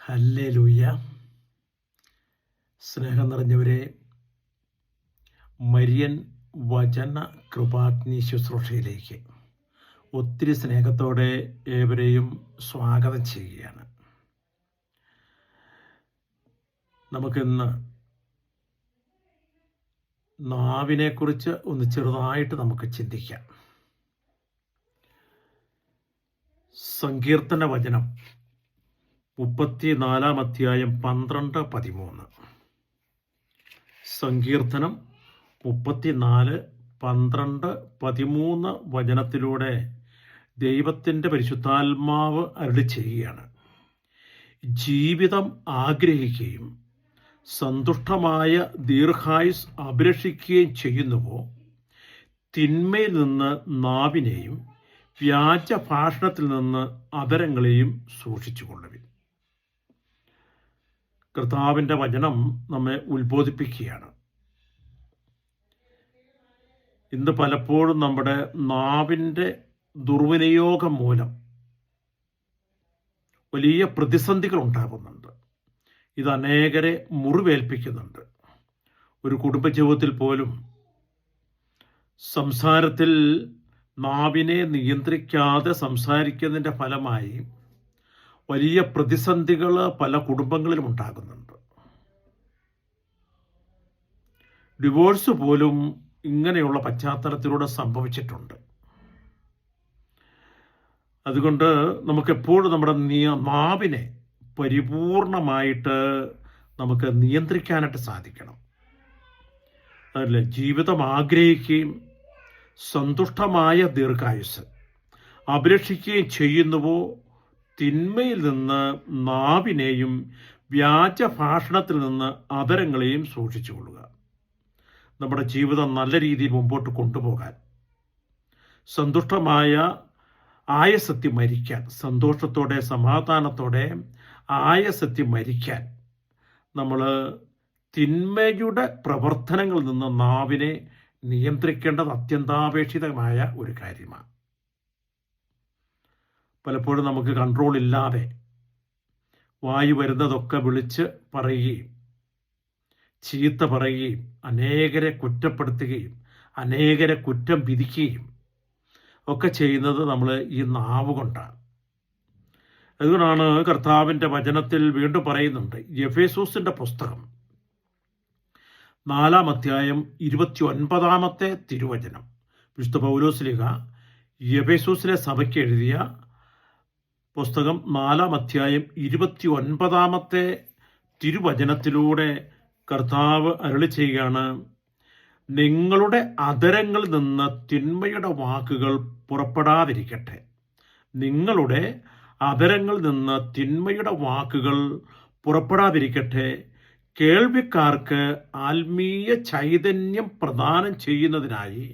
Hallelujah. സ്നേഹം നിറഞ്ഞവരെ, Marian വചന കൃപാഗ്നി ശുശ്രൂഷയിലേക്ക് ഒത്തിരി സ്നേഹത്തോടെ ഏവരെയും സ്വാഗതം ചെയ്യുകയാണ്. നമുക്കിന്ന് നാവിനെക്കുറിച്ച് ഒന്ന് ചെറുതായിട്ട് നമുക്ക് ചിന്തിക്കാം. സങ്കീർത്തന വചനം 34 അധ്യായം 12-13. സങ്കീർത്തനം 34, 12, 13 വചനത്തിലൂടെ ദൈവത്തിൻ്റെ പരിശുദ്ധാത്മാവ് അരുളി ചെയ്യുകയാണ്. ജീവിതം ആഗ്രഹിക്കുകയും സന്തുഷ്ടമായ ദീർഘായുസ് അഭിലഷിക്കുകയും ചെയ്യുന്നുവോ, തിന്മയിൽ നിന്ന് നാവിനെയും വ്യാജ ഭാഷണത്തിൽ നിന്ന് അധരങ്ങളെയും സൂക്ഷിച്ചുകൊള്ളുവിൻ. കർത്താവിൻ്റെ വചനം നമ്മെ ഉത്ബോധിപ്പിക്കുകയാണ്. ഇന്ന് പലപ്പോഴും നമ്മുടെ നാവിൻ്റെ ദുർവിനിയോഗം മൂലം വലിയ പ്രതിസന്ധികൾ ഉണ്ടാകുന്നുണ്ട്. ഇത് അനേകരെ മുറിവേൽപ്പിക്കുന്നുണ്ട്. ഒരു കുടുംബജീവിതത്തിൽ പോലും സംസാരത്തിൽ നാവിനെ നിയന്ത്രിക്കാതെ സംസാരിക്കുന്നതിൻ്റെ ഫലമായി വലിയ പ്രതിസന്ധികൾ പല കുടുംബങ്ങളിലും ഉണ്ടാകുന്നുണ്ട്. ഡിവോഴ്സ് പോലും ഇങ്ങനെയുള്ള പശ്ചാത്തലത്തിലൂടെ സംഭവിച്ചിട്ടുണ്ട്. അതുകൊണ്ട് നമുക്കെപ്പോഴും നമ്മുടെ നാവിനെ പരിപൂർണമായിട്ട് നമുക്ക് നിയന്ത്രിക്കാനായിട്ട് സാധിക്കണം. അതല്ലേ, ജീവിതം ആഗ്രഹിക്കുകയും സന്തുഷ്ടമായ ദീർഘായുസ് അഭിലഷിക്കുകയും ചെയ്യുന്നുവോ, തിന്മയിൽ നിന്ന് നാവിനെയും വ്യാജ ഭാഷണത്തിൽ നിന്ന് അധരങ്ങളെയും സൂക്ഷിച്ചുകൊള്ളുക. നമ്മുടെ ജീവിതം നല്ല രീതിയിൽ മുമ്പോട്ട് കൊണ്ടുപോകാൻ, സന്തുഷ്ടമായ ആയസത്തി മരിക്കാൻ, സന്തോഷത്തോടെ സമാധാനത്തോടെ ആയസത്തി മരിക്കാൻ നമ്മൾ തിന്മയുടെ പ്രവർത്തനങ്ങളിൽ നിന്ന് നാവിനെ നിയന്ത്രിക്കേണ്ടത് അത്യന്താപേക്ഷിതമായ ഒരു കാര്യമാണ്. പലപ്പോഴും നമുക്ക് കൺട്രോൾ ഇല്ലാതെ വായു വരുന്നതൊക്കെ വിളിച്ച് പറയുകയും ചീത്ത പറയുകയും അനേകരെ കുറ്റപ്പെടുത്തുകയും അനേകരെ കുറ്റം വിധിക്കുകയും ഒക്കെ ചെയ്യുന്നത് നമ്മൾ ഈ നാവ് കൊണ്ടാണ്. അതുകൊണ്ടാണ് കർത്താവിൻ്റെ വചനത്തിൽ വീണ്ടും പറയുന്നുണ്ട്. എഫേസൂസിൻ്റെ പുസ്തകം 4 അധ്യായം 29 തിരുവചനം. വിശുദ്ധ പൗലോസ്ലീഹ എഫേസൂസിലെ സഭയ്ക്ക് എഴുതിയ പുസ്തകം 4 അധ്യായം 29 തിരുവചനത്തിലൂടെ കർത്താവ് അരുളി ചെയ്യുകയാണ്. നിങ്ങളുടെ അധരങ്ങളിൽ നിന്ന് തിന്മയുടെ വാക്കുകൾ പുറപ്പെടാതിരിക്കട്ടെ. നിങ്ങളുടെ അധരങ്ങളിൽ നിന്ന് തിന്മയുടെ വാക്കുകൾ പുറപ്പെടാതിരിക്കട്ടെ. കേൾവിക്കാർക്ക് ആത്മീയ ചൈതന്യം പ്രദാനം ചെയ്യുന്നതിനായി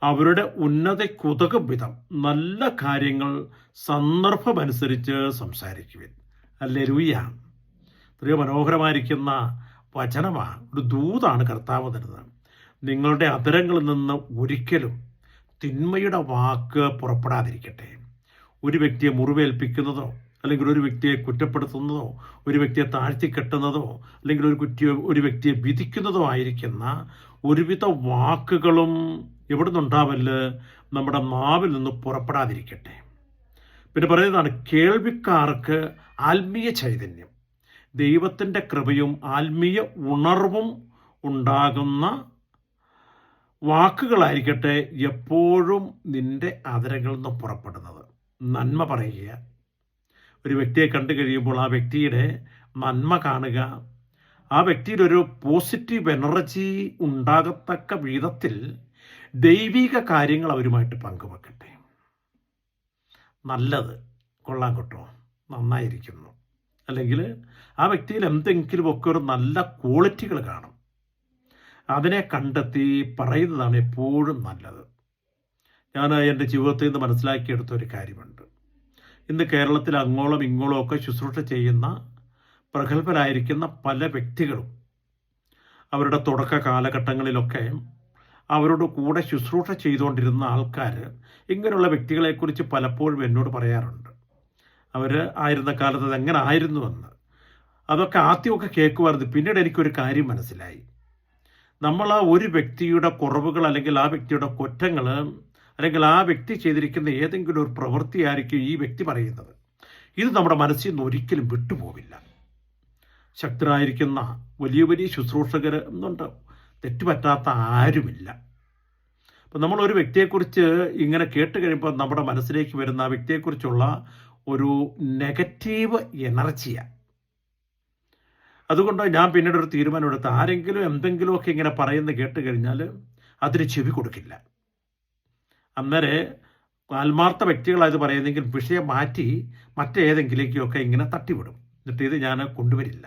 അവരുടെ ഉന്നതയ്ക്കുതകും വിധം നല്ല കാര്യങ്ങൾ സന്ദർഭമനുസരിച്ച് സംസാരിക്കുവിൻ. ഹല്ലേലൂയ. പ്രിയ, മനോഹരമായിരിക്കുന്ന വചനമാണ്. ഒരു ദൂതാണ് കർത്താവ് തരുന്നത്. നിങ്ങളുടെ അധരങ്ങളിൽ നിന്ന് ഒരിക്കലും തിന്മയുടെ വാക്ക് പുറപ്പെടാതിരിക്കട്ടെ. ഒരു വ്യക്തിയെ മുറിവേൽപ്പിക്കുന്നതോ, അല്ലെങ്കിൽ ഒരു വ്യക്തിയെ കുറ്റപ്പെടുത്തുന്നതോ, ഒരു വ്യക്തിയെ താഴ്ത്തിക്കെട്ടുന്നതോ, അല്ലെങ്കിൽ ഒരു വ്യക്തിയെ വിധിക്കുന്നതോ ആയിരിക്കുന്ന ഒരുവിധ വാക്കുകളും എവിടെ നിന്നുണ്ടാവല്? നമ്മുടെ നാവിൽ നിന്ന് പുറപ്പെടാതിരിക്കട്ടെ. പിന്നെ പറയുന്നതാണ്, കേൾവിക്കാർക്ക് ആത്മീയ ചൈതന്യം, ദൈവത്തിൻ്റെ കൃപയും ആത്മീയ ഉണർവും ഉണ്ടാകുന്ന വാക്കുകളായിരിക്കട്ടെ എപ്പോഴും നിന്റെ അധരങ്ങളിൽ നിന്ന് പുറപ്പെടുന്നത്. നന്മ പറയുക. ഒരു വ്യക്തിയെ കണ്ടു കഴിയുമ്പോൾ ആ വ്യക്തിയുടെ നന്മ കാണുക. ആ വ്യക്തിയിലൊരു പോസിറ്റീവ് എനർജി ഉണ്ടാകത്തക്ക വിധത്തിൽ ദൈവിക കാര്യങ്ങൾ അവരുമായിട്ട് പങ്കുവെക്കട്ടെ. നല്ലത്, കൊള്ളാൻ കേട്ടോ, നന്നായിരിക്കുന്നു, അല്ലെങ്കിൽ ആ വ്യക്തിയിൽ എന്തെങ്കിലുമൊക്കെ ഒരു നല്ല ക്വാളിറ്റികൾ കാണും. അതിനെ കണ്ടെത്തി പറയുന്നതാണ് എപ്പോഴും നല്ലത്. ഞാൻ എൻ്റെ ജീവിതത്തിൽ നിന്ന് മനസ്സിലാക്കിയെടുത്ത ഒരു കാര്യമുണ്ട്. ഇന്ന് കേരളത്തിൽ അങ്ങോളം ഇങ്ങോളം ഒക്കെ ശുശ്രൂഷ ചെയ്യുന്ന പ്രഗത്ഭരായിരിക്കുന്ന പല വ്യക്തികളും അവരുടെ തുടക്ക കാലഘട്ടങ്ങളിലൊക്കെ അവരോട് കൂടെ ശുശ്രൂഷ ചെയ്തുകൊണ്ടിരുന്ന ആൾക്കാർ ഇങ്ങനെയുള്ള വ്യക്തികളെക്കുറിച്ച് പലപ്പോഴും എന്നോട് പറയാറുണ്ട്. അവർ ആയിരുന്ന കാലത്ത് അത് എങ്ങനെ ആയിരുന്നുവെന്ന്. അതൊക്കെ ആദ്യമൊക്കെ കേൾക്കുമായിരുന്നു. പിന്നീട് എനിക്കൊരു കാര്യം മനസ്സിലായി. നമ്മൾ ആ ഒരു വ്യക്തിയുടെ കുറവുകൾ അല്ലെങ്കിൽ ആ വ്യക്തിയുടെ കുറ്റങ്ങൾ അല്ലെങ്കിൽ ആ വ്യക്തി ചെയ്തിരിക്കുന്ന ഏതെങ്കിലും ഒരു പ്രവൃത്തിയായിരിക്കും ഈ വ്യക്തി പറയുന്നത്. ഇത് നമ്മുടെ മനസ്സിൽ നിന്ന് ഒരിക്കലും വിട്ടുപോവില്ല. ശക്തരായിരിക്കുന്ന വലിയ വലിയ ശുശ്രൂഷകർ എന്നുണ്ട്, തെറ്റുപറ്റാത്ത ആരുമില്ല. അപ്പം നമ്മളൊരു വ്യക്തിയെക്കുറിച്ച് ഇങ്ങനെ കേട്ട് കഴിയുമ്പോൾ നമ്മുടെ മനസ്സിലേക്ക് വരുന്ന ആ വ്യക്തിയെക്കുറിച്ചുള്ള ഒരു നെഗറ്റീവ് എനർജിയാണ്. അതുകൊണ്ട് ഞാൻ പിന്നീട് ഒരു തീരുമാനമെടുത്ത് ആരെങ്കിലും എന്തെങ്കിലുമൊക്കെ ഇങ്ങനെ പറയുന്നത് കേട്ട് കഴിഞ്ഞാൽ അതിന് ചെവി കൊടുക്കില്ല. അന്നേരം ആത്മാർത്ഥ വ്യക്തികളായത് പറയുന്നെങ്കിൽ വിഷയം മാറ്റി മറ്റേതെങ്കിലേക്കൊക്കെ ഇങ്ങനെ തട്ടിവിടും. എന്നിട്ട് ഇത് ഞാൻ കൊണ്ടുവരില്ല.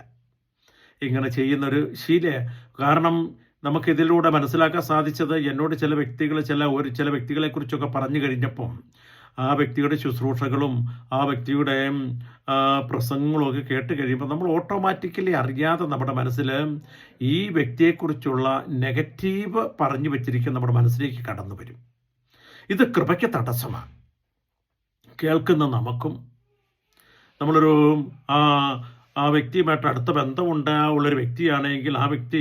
ഇങ്ങനെ ചെയ്യുന്നൊരു ശീല. കാരണം നമുക്കിതിലൂടെ മനസ്സിലാക്കാൻ സാധിച്ചത്, എന്നോട് ചില വ്യക്തികളെക്കുറിച്ചൊക്കെ പറഞ്ഞു കഴിഞ്ഞപ്പം ആ വ്യക്തിയുടെ ശുശ്രൂഷകളും ആ വ്യക്തിയുടെ പ്രസംഗങ്ങളും ഒക്കെ കേട്ട് കഴിയുമ്പോൾ നമ്മൾ ഓട്ടോമാറ്റിക്കലി അറിയാതെ നമ്മുടെ മനസ്സിൽ ഈ വ്യക്തിയെക്കുറിച്ചുള്ള നെഗറ്റീവ് പറഞ്ഞു വെച്ചിരിക്കുന്ന നമ്മുടെ മനസ്സിലേക്ക് കടന്നു വരും. ഇത് കൃപയ്ക്ക് തടസ്സമാണ്. കേൾക്കുന്ന നമുക്കും നമ്മളൊരു ആ വ്യക്തിയുമായിട്ട് അടുത്ത ബന്ധമുള്ളൊരു വ്യക്തിയാണെങ്കിൽ ആ വ്യക്തി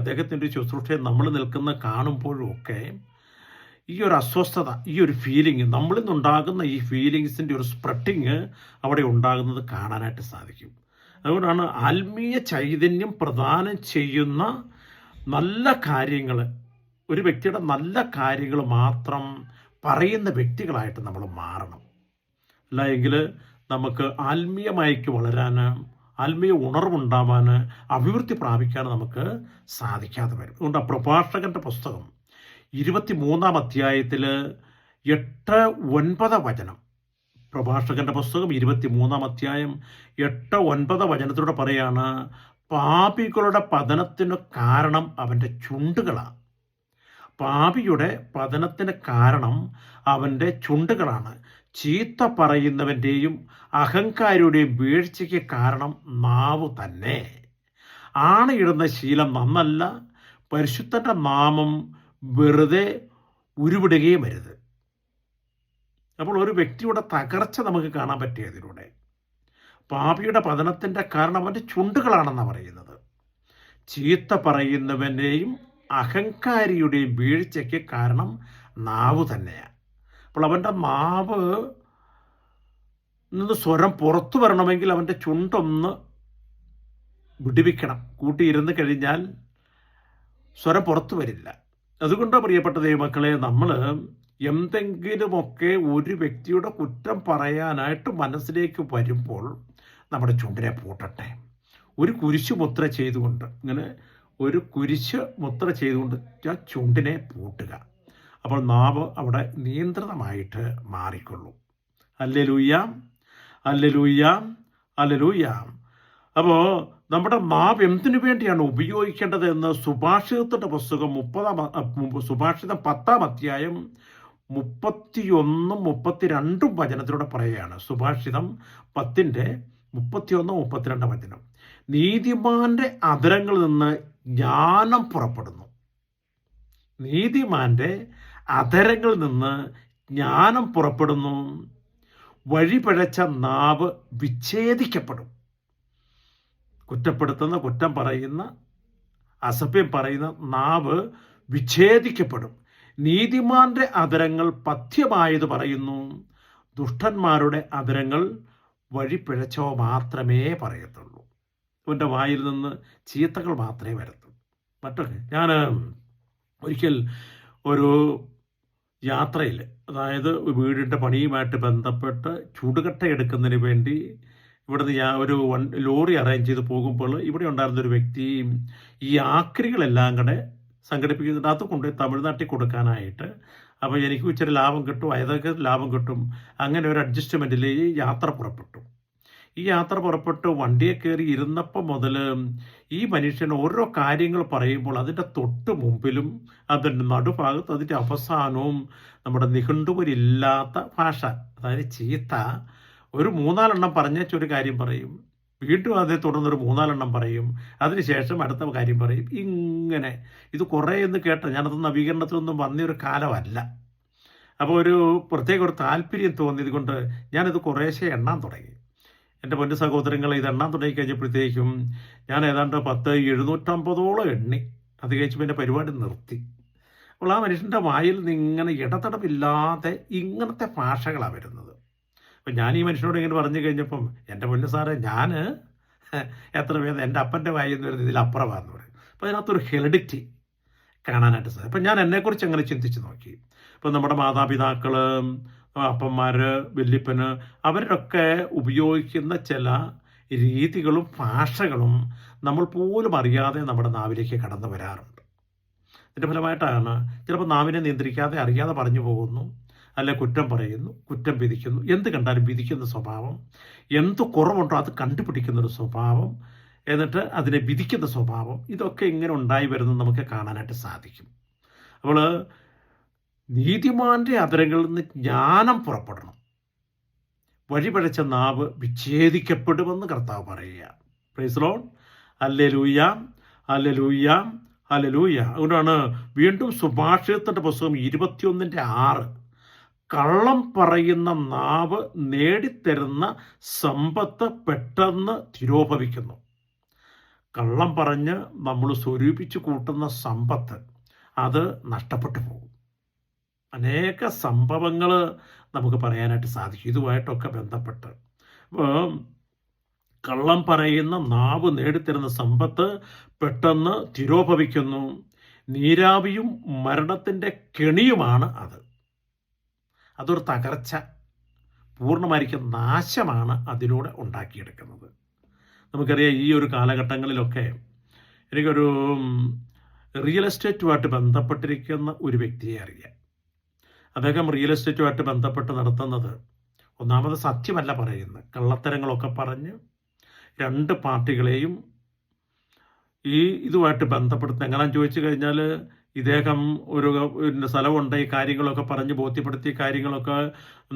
അദ്ദേഹത്തിൻ്റെ ശുശ്രൂഷയെ നമ്മൾ നിൽക്കുന്ന കാണുമ്പോഴും ഒക്കെ ഈ ഒരു അസ്വസ്ഥത, ഈ ഒരു ഫീലിംഗ്, നമ്മളിൽ നിന്നുണ്ടാകുന്ന ഈ ഫീലിങ്സിൻ്റെ ഒരു സ്പ്രെഡിങ് അവിടെ ഉണ്ടാകുന്നത് കാണാനായിട്ട് സാധിക്കും. അതുകൊണ്ടാണ് ആത്മീയ ചൈതന്യം പ്രദാനം ചെയ്യുന്ന നല്ല കാര്യങ്ങൾ, ഒരു വ്യക്തിയുടെ നല്ല കാര്യങ്ങൾ മാത്രം പറയുന്ന വ്യക്തികളായിട്ട് നമ്മൾ മാറണം. അല്ല എങ്കിൽ നമുക്ക് ആത്മീയമായിക്ക് വളരാൻ, ആത്മീയ ഉണർവുണ്ടാവാൻ, അഭിവൃദ്ധി പ്രാപിക്കാൻ നമുക്ക് സാധിക്കാതെ വരും. അതുകൊണ്ട് ആ പ്രഭാഷകൻ്റെ പുസ്തകം 23-ാം അധ്യായത്തിൽ 8-9 വചനം, പ്രഭാഷകൻ്റെ പുസ്തകം 23-ാം അധ്യായം 8-9 വചനത്തിലൂടെ പറയാണ്, പാപികളുടെ പതനത്തിന് കാരണം അവൻ്റെ ചുണ്ടുകളാണ്. പാപിയുടെ പതനത്തിന് കാരണം അവൻ്റെ ചുണ്ടുകളാണ്. ചീത്ത പറയുന്നവൻ്റെയും അഹങ്കാരിയുടെയും വീഴ്ചയ്ക്ക് കാരണം നാവ് തന്നെ. ആണയിടുന്ന ശീലം നന്നല്ല, പരിശുദ്ധൻ്റെ നാമം വെറുതെ ഉരുവിടുകയും അരുത്. അപ്പോൾ ഒരു വ്യക്തിയുടെ തകർച്ച നമുക്ക് കാണാൻ പറ്റിയതിലൂടെ പാപിയുടെ പതനത്തിൻ്റെ കാരണം അവൻ്റെ ചുണ്ടുകളാണെന്നാണ് പറയുന്നത്. ചീത്ത പറയുന്നവൻ്റെയും അഹങ്കാരിയുടെയും വീഴ്ചയ്ക്ക് കാരണം നാവ് തന്നെയാണ്. അപ്പോൾ അവൻ്റെ നാവ് നിന്ന് സ്വരം പുറത്തു വരണമെങ്കിൽ അവൻ്റെ ചുണ്ടൊന്ന് വിടുവിക്കണം. കൂട്ടിയിരുന്ന് കഴിഞ്ഞാൽ സ്വരം പുറത്തു വരില്ല. അതുകൊണ്ട് പ്രിയപ്പെട്ട ദൈവമക്കളെ, നമ്മൾ എന്തെങ്കിലുമൊക്കെ ഒരു വ്യക്തിയുടെ കുറ്റം പറയാനായിട്ട് മനസ്സിലേക്ക് വരുമ്പോൾ നമ്മുടെ ചുണ്ടിനെ പൂട്ടട്ടെ. ഒരു കുരിശ് മുദ്ര ചെയ്തുകൊണ്ട്, ഇങ്ങനെ ഒരു കുരിശ് മുദ്ര ചെയ്തുകൊണ്ട് ചുണ്ടിനെ പൂട്ടുക. അപ്പോൾ നാവ് അവിടെ നിയന്ത്രണമായിട്ട് മാറിക്കൊള്ളും. Hallelujah, hallelujah, hallelujah. അപ്പോൾ നമ്മുടെ നാവ് എന്തിനു വേണ്ടിയാണ് ഉപയോഗിക്കേണ്ടത് എന്ന് സുഭാഷിതത്തിൻ്റെ പുസ്തകം 10-ാം അധ്യായം 31-32 വചനത്തിലൂടെ പറയുകയാണ്. സുഭാഷിതം 10-31-32 വചനം. നീതിമാന്റെ അധരങ്ങളിൽ നിന്ന് ജ്ഞാനം പുറപ്പെടുന്നു. നീതിമാന്റെ അധരങ്ങളിൽ നിന്ന് ജ്ഞാനം പുറപ്പെടുന്നു. വഴിപിഴച്ച നാവ് വിച്ഛേദിക്കപ്പെടും. കുറ്റപ്പെടുത്തുന്ന, കുറ്റം പറയുന്ന, അസഭ്യം പറയുന്ന നാവ് വിച്ഛേദിക്കപ്പെടും. നീതിമാന്റെ അധരങ്ങൾ പഥ്യമായത് പറയുന്നു. ദുഷ്ടന്മാരുടെ അധരങ്ങൾ വഴിപിഴച്ചവ മാത്രമേ പറയത്തുള്ളൂ. അവൻ്റെ വായിൽ നിന്ന് ചീത്തകൾ മാത്രമേ വരത്തുള്ളൂ. മറ്റൊക്കെ ഞാൻ ഒരിക്കൽ ഒരു യാത്രയിൽ, അതായത് വീടിൻ്റെ പണിയുമായിട്ട് ബന്ധപ്പെട്ട് ചുടുകട്ട എടുക്കുന്നതിന് വേണ്ടി ഇവിടുന്ന് ഒരു ലോറി അറേഞ്ച് ചെയ്ത് പോകുമ്പോൾ ഇവിടെ ഉണ്ടായിരുന്നൊരു വ്യക്തി ഈ ആക്രികളെല്ലാം കൂടെ സംഘടിപ്പിക്കുന്നുണ്ട്. അത് കൊണ്ടുപോയി തമിഴ്നാട്ടിൽ കൊടുക്കാനായിട്ട്. അപ്പോൾ എനിക്ക് ഇച്ചിരി ലാഭം കിട്ടും, അതൊക്കെ ലാഭം കിട്ടും. അങ്ങനെ ഒരു അഡ്ജസ്റ്റ്മെൻറ്റിൽ ഈ യാത്ര പുറപ്പെട്ടു. ഈ യാത്ര പുറപ്പെട്ട് വണ്ടിയെ കയറി ഇരുന്നപ്പോൾ മുതൽ ഈ മനുഷ്യൻ ഓരോ കാര്യങ്ങൾ പറയുമ്പോൾ അതിൻ്റെ തൊട്ട് മുമ്പിലും അതിൻ്റെ നടുഭാഗത്ത് അതിൻ്റെ അവസാനവും നമ്മുടെ നിഘണ്ടുവരില്ലാത്ത ഭാഷ, അതായത് ചീത്ത ഒരു 3-4 എണ്ണം പറഞ്ഞൊരു കാര്യം പറയും, വീണ്ടും അതേ തുടർന്നൊരു 3-4 എണ്ണം പറയും, അതിനുശേഷം അടുത്ത കാര്യം പറയും. ഇങ്ങനെ ഇത് കുറേ എന്ന് കേട്ട, ഞാനത് നവീകരണത്തിലൊന്നും വന്നൊരു കാലമല്ല. അപ്പോൾ ഒരു പ്രത്യേക ഒരു താല്പര്യം തോന്നിയത് കൊണ്ട് ഞാനിത് കുറേശ്ശെ എണ്ണാൻ തുടങ്ങി. എൻ്റെ പൊന്നു സഹോദരങ്ങളെ, ഇത് എണ്ണാൻ തുടങ്ങി കഴിഞ്ഞപ്പോഴത്തേക്കും ഞാൻ ഏതാണ്ട് 750 എണ്ണി. അത് കഴിച്ചപ്പോൾ എൻ്റെ പരിപാടി നിർത്തി. അപ്പോൾ ആ മനുഷ്യൻ്റെ വായിൽ നിന്ന് ഇങ്ങനെ ഇടതടവില്ലാതെ ഇങ്ങനത്തെ ഭാഷകളാണ് വരുന്നത്. അപ്പം ഞാൻ ഈ മനുഷ്യനോട് ഇങ്ങനെ പറഞ്ഞു കഴിഞ്ഞപ്പം, എൻ്റെ പൊന്നു സാറേ, ഞാൻ എത്ര പേര് എൻ്റെ അപ്പൻ്റെ വായിൽ നിന്ന് വരുന്നത് ഇതിലപ്പുറമാണെന്ന് പറയും. അപ്പോൾ അതിനകത്തൊരു ഹെറിഡിറ്റി കാണാനായിട്ട് സാധിക്കും. അപ്പം ഞാൻ എന്നെക്കുറിച്ച് അങ്ങനെ ചിന്തിച്ച് നോക്കി. ഇപ്പം നമ്മുടെ മാതാപിതാക്കൾ, അപ്പന്മാർ, വല്യപ്പന്, അവരൊക്കെ ഉപയോഗിക്കുന്ന ചില രീതികളും ഭാഷകളും നമ്മൾ പോലും അറിയാതെ നമ്മുടെ നാവിലേക്ക് കടന്നു വരാറുണ്ട്. ഇതിൻ്റെ ഫലമായിട്ടാണ് ചിലപ്പോൾ നാവിനെ നിയന്ത്രിക്കാതെ അറിയാതെ പറഞ്ഞു പോകുന്നു, അല്ലെ കുറ്റം പറയുന്നു, കുറ്റം വിധിക്കുന്നു, എന്ത് കണ്ടാലും വിധിക്കുന്ന സ്വഭാവം, എന്ത് കുറവുണ്ടോ അത് കണ്ടുപിടിക്കുന്നൊരു സ്വഭാവം, എന്നിട്ട് അതിനെ വിധിക്കുന്ന സ്വഭാവം, ഇതൊക്കെ ഇങ്ങനെ ഉണ്ടായി വരുന്നത് നമുക്ക് കാണാനായിട്ട് സാധിക്കും. അപ്പോൾ നീതിമാന്റെ അധരങ്ങളിൽ നിന്ന് ജ്ഞാനം പുറപ്പെടണം. വഴിപഴച്ച നാവ് വിച്ഛേദിക്കപ്പെടുമെന്ന് കർത്താവ് പറയുക. Praise the Lord. Hallelujah, hallelujah, hallelujah. അതുകൊണ്ടാണ് വീണ്ടും സുഭാഷിതത്തിൻ്റെ പുസ്തകം 21:6, കള്ളം പറയുന്ന നാവ് നേടിത്തരുന്ന സമ്പത്ത് പെട്ടെന്ന് തിരോഭവിക്കുന്നു. കള്ളം പറഞ്ഞ് നമ്മൾ സ്വരൂപിച്ച് കൂട്ടുന്ന സമ്പത്ത് അത് നഷ്ടപ്പെട്ടു പോകും. അനേക സംഭവങ്ങൾ നമുക്ക് പറയാനായിട്ട് സാധിക്കും ഇതുമായിട്ടൊക്കെ ബന്ധപ്പെട്ട്. കള്ളം പറയുന്ന നാവ് നേടിത്തരുന്ന സമ്പത്ത് പെട്ടെന്ന് തിരോഭവിക്കുന്നു. നീരാവിയും മരണത്തിൻ്റെ കെണിയുമാണ് അത്. അതൊരു തകർച്ച, പൂർണ്ണമായിരിക്കും നാശമാണ് അതിലൂടെ ഉണ്ടാക്കിയെടുക്കുന്നത്. നമുക്കറിയാം, ഈ ഒരു കാലഘട്ടങ്ങളിലൊക്കെ എനിക്കൊരു റിയൽ എസ്റ്റേറ്റുമായിട്ട് ബന്ധപ്പെട്ടിരിക്കുന്ന ഒരു വ്യക്തിയെ അറിയാം. അദ്ദേഹം റിയൽ എസ്റ്റേറ്റുമായിട്ട് ബന്ധപ്പെട്ട് നടത്തുന്നത്, ഒന്നാമത് സത്യമല്ല പറയുന്നത്, കള്ളത്തരങ്ങളൊക്കെ പറഞ്ഞ് 2 പാർട്ടികളെയും ഈ ഇതുമായിട്ട് ബന്ധപ്പെടുത്തുന്നത്. എങ്ങനെയാണെന്ന് ചോദിച്ചു കഴിഞ്ഞാൽ, ഇദ്ദേഹം ഒരു സ്ഥലമുണ്ട്, ഈ കാര്യങ്ങളൊക്കെ പറഞ്ഞ് ബോധ്യപ്പെടുത്തി കാര്യങ്ങളൊക്കെ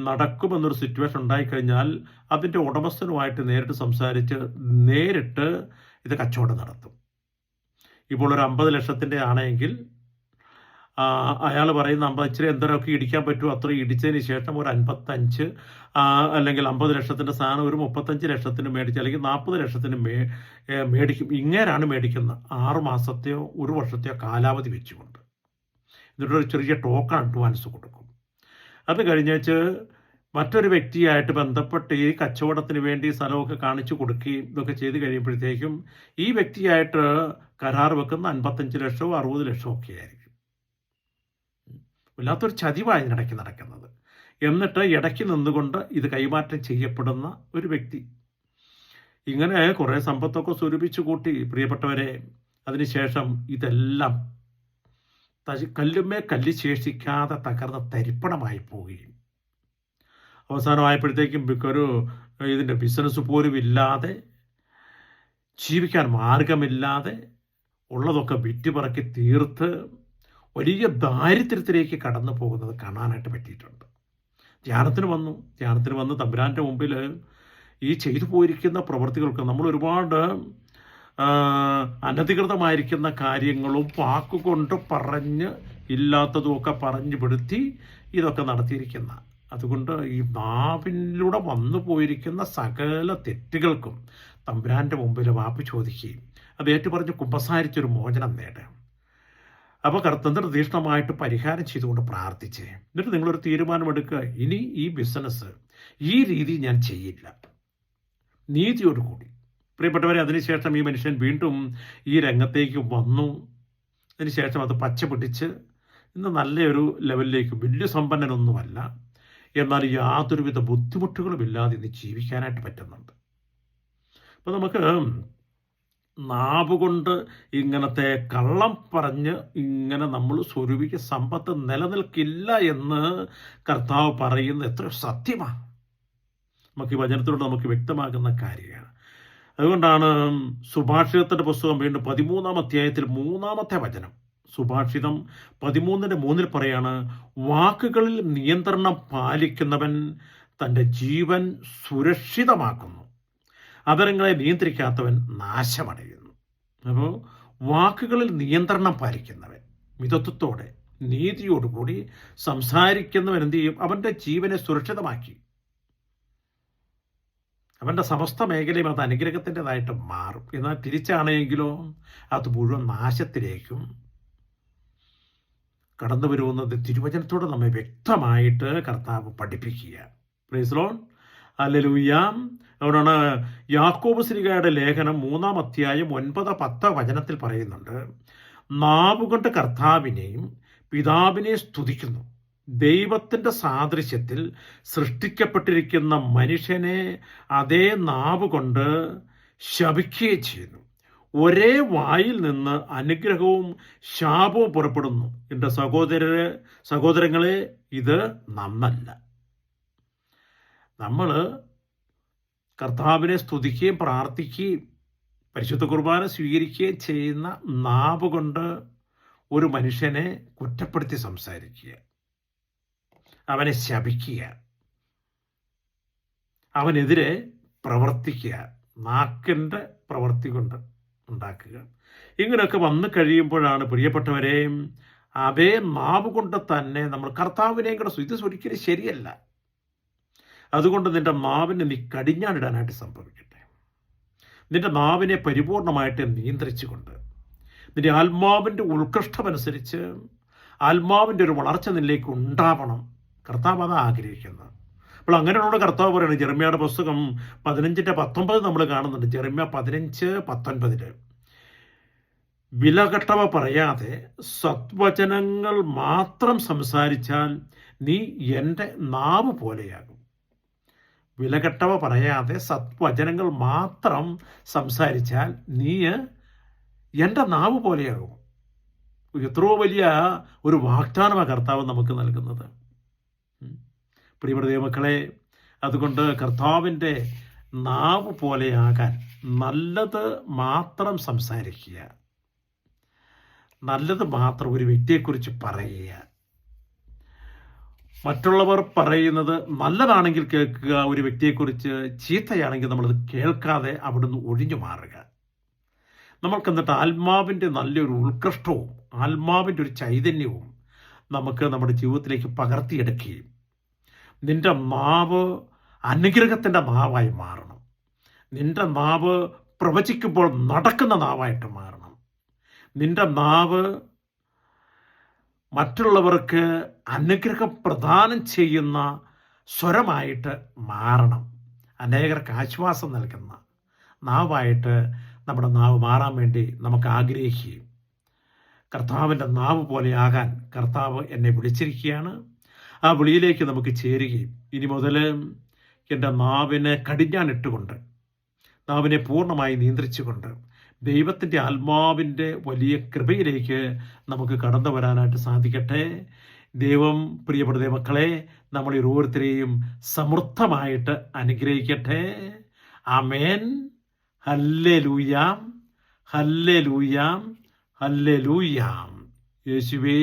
നടക്കുമെന്നൊരു സിറ്റുവേഷൻ ഉണ്ടായിക്കഴിഞ്ഞാൽ അതിൻ്റെ ഉടമസ്ഥനുമായിട്ട് നേരിട്ട് സംസാരിച്ച് നേരിട്ട് ഇത് കച്ചവടം നടത്തും. ഇപ്പോൾ ഒരു 50 ലക്ഷത്തിൻ്റെ ആണെങ്കിൽ അയാൾ പറയുന്ന 50 ഇച്ചിരി എന്തരൊക്കെ ഇടിക്കാൻ പറ്റുമോ അത്രയും ഇടിച്ചതിന് ശേഷം ഒരു 55 അല്ലെങ്കിൽ 50 ലക്ഷത്തിൻ്റെ സാധനം ഒരു 35 ലക്ഷത്തിന് മേടിച്ച്, അല്ലെങ്കിൽ 40 ലക്ഷത്തിന് മേടിക്കും. ഇങ്ങനെയാണ് മേടിക്കുന്നത്. 6 മാസത്തെയോ 1 വർഷത്തെയോ കാലാവധി വെച്ചുകൊണ്ട്. എന്നിട്ടൊരു ചെറിയ ടോക്കൺ അഡ്വാൻസ് കൊടുക്കും. അത് കഴിഞ്ഞേച്ച് മറ്റൊരു വ്യക്തിയായിട്ട് ബന്ധപ്പെട്ട് ഈ കച്ചവടത്തിന് വേണ്ടി സ്ഥലമൊക്കെ കാണിച്ചു കൊടുക്കുകയും ഇതൊക്കെ ചെയ്ത് കഴിയുമ്പോഴത്തേക്കും ഈ വ്യക്തിയായിട്ട് കരാർ വെക്കുന്ന 55 ലക്ഷമോ 60 ലക്ഷമോ ഒക്കെ ആയിരിക്കും. വല്ലാത്തൊരു ചതിവാണ് ഇതിനിടയ്ക്ക് നടക്കുന്നത്. എന്നിട്ട് ഇടയ്ക്ക് നിന്നുകൊണ്ട് ഇത് കൈമാറ്റം ചെയ്യപ്പെടുന്ന ഒരു വ്യക്തി. ഇങ്ങനെ കുറേ സമ്പത്തൊക്കെ സ്വരൂപിച്ചു കൂട്ടി പ്രിയപ്പെട്ടവരെ, അതിനുശേഷം ഇതെല്ലാം കല്ലുമേ കല്ല് ശേഷിക്കാതെ തകർന്ന് തരിപ്പണമായി പോവുകയും അവസാനമായപ്പോഴത്തേക്കും ഇതിൻ്റെ ബിസിനസ് പോലും ഇല്ലാതെ, ജീവിക്കാൻ മാർഗമില്ലാതെ, ഉള്ളതൊക്കെ വിറ്റുപറക്കി തീർത്ത് വലിയ ദാരിദ്ര്യത്തിലേക്ക് കടന്നു പോകുന്നത് കാണാനായിട്ട് പറ്റിയിട്ടുണ്ട്. ധ്യാനത്തിന് വന്ന് തമ്പുരാൻ്റെ മുമ്പിൽ ഈ ചെയ്തു പോയിരിക്കുന്ന പ്രവൃത്തികൾക്ക് നമ്മൾ ഒരുപാട് അനധികൃതമായിരിക്കുന്ന കാര്യങ്ങളും വാക്കുകൊണ്ട് പറഞ്ഞ് ഇല്ലാത്തതുമൊക്കെ പറഞ്ഞു പെടുത്തി ഇതൊക്കെ നടത്തിയിരിക്കുന്ന, അതുകൊണ്ട് ഈ നാവിലൂടെ വന്നു പോയിരിക്കുന്ന സകല തെറ്റുകൾക്കും തമ്പുരാൻ്റെ മുമ്പിൽ മാപ്പ് ചോദിക്കുകയും അത് ഏറ്റുപറഞ്ഞ് കുമ്പസാരിച്ചൊരു മോചനം നേടുക. അപ്പോൾ കർത്തൻ്റെ തീഷ്ണമായിട്ട് പരിഹാരം ചെയ്തുകൊണ്ട് പ്രാർത്ഥിച്ച് എന്നിട്ട് നിങ്ങളൊരു തീരുമാനമെടുക്കുക, ഇനി ഈ ബിസിനസ് ഈ രീതി ഞാൻ ചെയ്യില്ല, നീതിയോടുകൂടി. പ്രിയപ്പെട്ടവരെ, അതിനുശേഷം ഈ മനുഷ്യൻ വീണ്ടും ഈ രംഗത്തേക്ക് വന്നു. അതിനുശേഷം അത് പച്ച പിടിച്ച് ഇന്ന് നല്ലൊരു ലെവലിലേക്ക്, വലിയ സമ്പന്നനൊന്നുമല്ല, എന്നാൽ യാതൊരുവിധ ബുദ്ധിമുട്ടുകളും ഇല്ലാതെ ഇന്ന് ജീവിക്കാനായിട്ട് പറ്റുന്നുണ്ട്. അപ്പോൾ നമുക്ക് നാവ് കൊണ്ട് ഇങ്ങനത്തെ കള്ളം പറഞ്ഞ് ഇങ്ങനെ നമ്മൾ സ്വരൂപിക്കുക സമ്പത്ത് നിലനിൽക്കില്ല എന്ന് കർത്താവ് പറയുന്നത് എത്ര സത്യമാണ്. നമുക്ക് ഈ വചനത്തിലൂടെ നമുക്ക് വ്യക്തമാകുന്ന കാര്യമാണ്. അതുകൊണ്ടാണ് സുഭാഷിതത്തിൻ്റെ പുസ്തകം വീണ്ടും 13-ാം അധ്യായത്തിൽ 3-ാമത്തെ വചനം, സുഭാഷിതം 13:3 പറയാണ്, വാക്കുകളിൽ നിയന്ത്രണം പാലിക്കുന്നവൻ തൻ്റെ ജീവൻ സുരക്ഷിതമാക്കുന്നു, അതരങ്ങളെ നിയന്ത്രിക്കാത്തവൻ നാശമടയുന്നു. അപ്പോൾ വാക്കുകളിൽ നിയന്ത്രണം പാലിക്കുന്നവൻ, മിതത്വത്തോടെ നീതിയോടുകൂടി സംസാരിക്കുന്നവൻ എന്ത് ചെയ്യും? അവൻ്റെ ജീവനെ സുരക്ഷിതമാക്കി. അവൻ്റെ സമസ്ത മേഖലയും അത് അനുഗ്രഹത്തിൻ്റെതായിട്ട് മാറും. എന്നാൽ തിരിച്ചാണെങ്കിലോ അത് മുഴുവൻ നാശത്തിലേക്കും കടന്നു വരുന്നത് തിരുവചനത്തോടെ നമ്മെ വ്യക്തമായിട്ട് കർത്താവ് പഠിപ്പിക്കുക. Praise the Lord. ഹല്ലേലൂയ. അതുകൊണ്ടാണ് യാക്കോബ് ശ്ലീഹയുടെ ലേഖനം 3-ാം അധ്യായം 9-10 വചനത്തിൽ പറയുന്നുണ്ട്, നാവുകൊണ്ട് കർത്താവിനെയും പിതാവിനെയും സ്തുതിക്കുന്നു, ദൈവത്തിൻ്റെ സാദൃശ്യത്തിൽ സൃഷ്ടിക്കപ്പെട്ടിരിക്കുന്ന മനുഷ്യനെ അതേ നാവ് കൊണ്ട് ശപിക്കുകയും ചെയ്യുന്നു. ഒരേ വായിൽ നിന്ന് അനുഗ്രഹവും ശാപവും പുറപ്പെടുന്നു. എൻ്റെ സഹോദരങ്ങളെ, ഇത് നന്നല്ല. നമ്മൾ കർത്താവിനെ സ്തുതിക്കുകയും പ്രാർത്ഥിക്കുകയും പരിശുദ്ധ കുർബാന സ്വീകരിക്കുകയും ചെയ്യുന്ന നാവ് കൊണ്ട് ഒരു മനുഷ്യനെ കുറ്റപ്പെടുത്തി സംസാരിക്കുക, അവനെ ശപിക്കുക, അവനെതിരെ പ്രവർത്തിക്കുക, നാക്കിൻ്റെ പ്രവൃത്തി കൊണ്ട് ഉണ്ടാക്കുക. ഇങ്ങനെയൊക്കെ വന്നു കഴിയുമ്പോഴാണ് പ്രിയപ്പെട്ടവരെ അതേ നാവ് കൊണ്ട് തന്നെ നമ്മൾ കർത്താവിനെയും കൂടെ ഇത് ഒരിക്കലും ശരിയല്ല. അതുകൊണ്ട് നിന്റെ നാവിനെ നീ കടിഞ്ഞാണിടാനായിട്ട് സംഭവിക്കട്ടെ. നിന്റെ നാവിനെ പരിപൂർണമായിട്ട് നിയന്ത്രിച്ചുകൊണ്ട് നിന്റെ ആത്മാവിൻ്റെ ഉത്കൃഷ്ടമനുസരിച്ച് ആത്മാവിൻ്റെ ഒരു വളർച്ച നിന്നിലേക്ക് ഉണ്ടാവണം. കർത്താവ് അതാണ് ആഗ്രഹിക്കുന്നത്. അപ്പോൾ അങ്ങനെയുള്ള കർത്താവ് പറയുന്നത് ജെറമ്യയുടെ പുസ്തകം 15:19 നമ്മൾ കാണുന്നുണ്ട്. ജെറമ്യ 15:19 വിലകെട്ടവ പറയാതെ സത്വചനങ്ങൾ മാത്രം സംസാരിച്ചാൽ നീ എൻ്റെ നാവ് പോലെയാകും. വിലകെട്ടവ പറയാതെ സത്വചനങ്ങൾ മാത്രം സംസാരിച്ചാൽ നീ എൻ്റെ നാവ് പോലെയാകും. എത്രയോ വലിയ ഒരു വാഗ്ദാനമാണ് കർത്താവ് നമുക്ക് നൽകുന്നത്. പ്രിയപ്പെട്ട ദൈവമക്കളെ, അതുകൊണ്ട് കർത്താവിൻ്റെ നാവ് പോലെയാകാൻ നല്ലത് മാത്രം സംസാരിക്കുക, നല്ലത് മാത്രം ഒരു വ്യക്തിയെക്കുറിച്ച് പറയുക. മറ്റുള്ളവർ പറയുന്നത് നല്ലതാണെങ്കിൽ കേൾക്കുക, ഒരു വ്യക്തിയെക്കുറിച്ച് ചീത്തയാണെങ്കിൽ നമ്മളത് കേൾക്കാതെ അവിടുന്ന് ഒഴിഞ്ഞു മാറുക. നമ്മൾക്ക് എന്നിട്ട് ആത്മാവിൻ്റെ നല്ലൊരു ഉത്കൃഷ്ടവും ആത്മാവിൻ്റെ ഒരു ചൈതന്യവും നമുക്ക് നമ്മുടെ ജീവിതത്തിലേക്ക് പകർത്തിയെടുക്കുകയും നിന്റെ നാവ് അനുഗ്രഹത്തിൻ്റെ നാവായി മാറണം. നിന്റെ നാവ് പ്രവചിക്കുമ്പോൾ നടക്കുന്ന നാവായിട്ട് മാറണം. നിന്റെ നാവ് മറ്റുള്ളവർക്ക് അനുഗ്രഹം പ്രദാനം ചെയ്യുന്ന സ്വരമായിട്ട് മാറണം. അനേകർക്ക് ആശ്വാസം നൽകുന്ന നാവായിട്ട് നമ്മുടെ നാവ് മാറാൻ വേണ്ടി നമുക്ക് ആഗ്രഹിക്കുകയും കർത്താവിൻ്റെ നാവ് പോലെ ആകാൻ കർത്താവ് എന്നെ വിളിച്ചിരിക്കുകയാണ്. ആ വിളിയിലേക്ക് നമുക്ക് ചേരുകയും ഇനി മുതൽ എൻ്റെ നാവിനെ കടിഞ്ഞാണിട്ടുകൊണ്ട് നാവിനെ പൂർണ്ണമായി നിയന്ത്രിച്ചുകൊണ്ട് ദൈവത്തിൻ്റെ ആത്മാവിൻ്റെ വലിയ കൃപയിലേക്ക് നമുക്ക് കടന്നു വരാനായിട്ട് സാധിക്കട്ടെ. ദൈവം പ്രിയപ്പെട്ട ദൈവമക്കളെ നമ്മൾ ഓരോരുത്തരെയും സമൃദ്ധമായിട്ട് അനുഗ്രഹിക്കട്ടെ. ആമേൻ. ഹല്ലേലൂയാം, ഹല്ലേലൂയാം, ഹല്ലേലൂയാം. യേശുവേ